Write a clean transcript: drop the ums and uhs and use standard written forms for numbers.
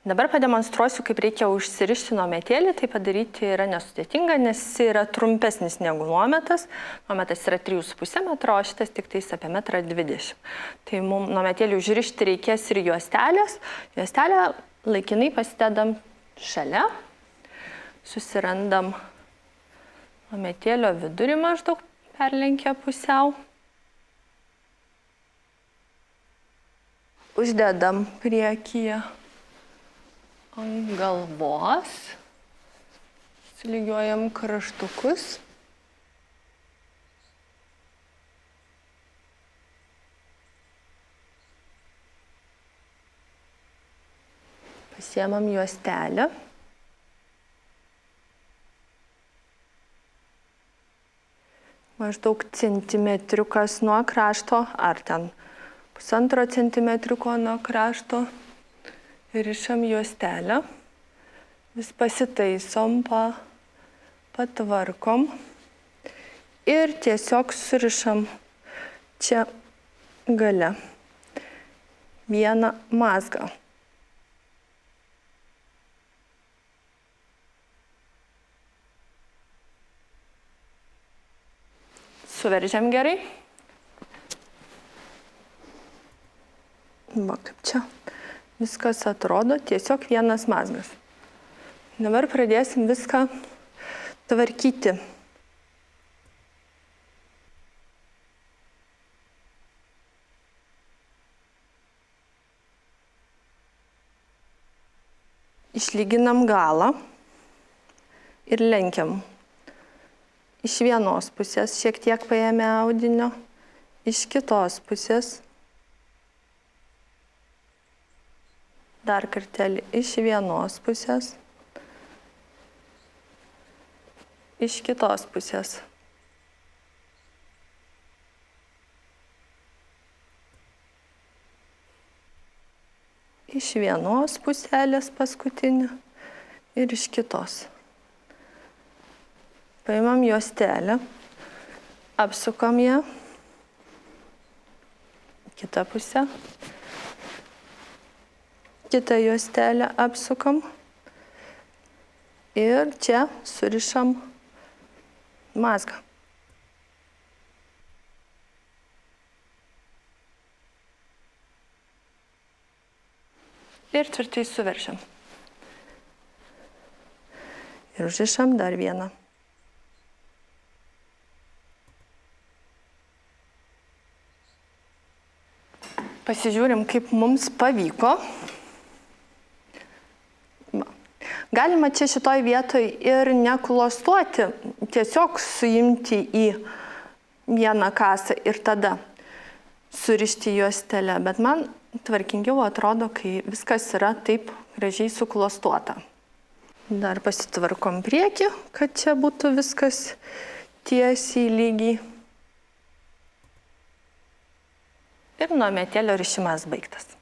Dabar pademonstruosiu, kaip reikia užsirišti nuometėlį. Tai padaryti yra nesudėtinga, nes jis yra trumpesnis negu nuometas. Nuometas yra 3,5 metro, o šitas tik tais apie 1,20 m. Tai mums nuometėlį užrišti reikės ir juostelės. Juostelę laikinai pasidedam šalia. Susirandam nuometėlio vidurį maždaug perlenkę pusiau. Uždedam priekyje ant galvos, sulygiuojam kraštukus. Pasiemam juostelę. Maždaug centimetriukas nuo krašto, ar ten 1,5 centimetriuko nuo krašto. Rišam juostelę, vis pasitaisom, patvarkom ir tiesiog surišam čia gale vieną mazgą. Suveržiam gerai. Va, kaip čia. Viskas atrodo, tiesiog vienas mazgas. Dabar pradėsim viską tvarkyti. Išlyginam galą ir lenkiam. Iš vienos pusės šiek tiek paėmę audinio, iš kitos pusės. Dar kartelį iš vienos pusės, iš kitos pusės. Iš vienos puselės paskutinį ir iš kitos. Paimam juostelę, apsukam ją, kitą pusę. Kitą juostelę apsukam ir čia surišam mazgą. Ir tvirtai suveržiam. Ir užrišam dar vieną. Pasižiūrim, kaip mums pavyko. Galima čia šitoj vietoj ir neklostuoti, tiesiog suimti į vieną kasą ir tada surišti juostelę. Bet man tvarkingiau atrodo, kai viskas yra taip gražiai suklostuota. Dar pasitvarkom priekį, kad čia būtų viskas tiesiai lygiai. Ir nuometėlio rišimas baigtas.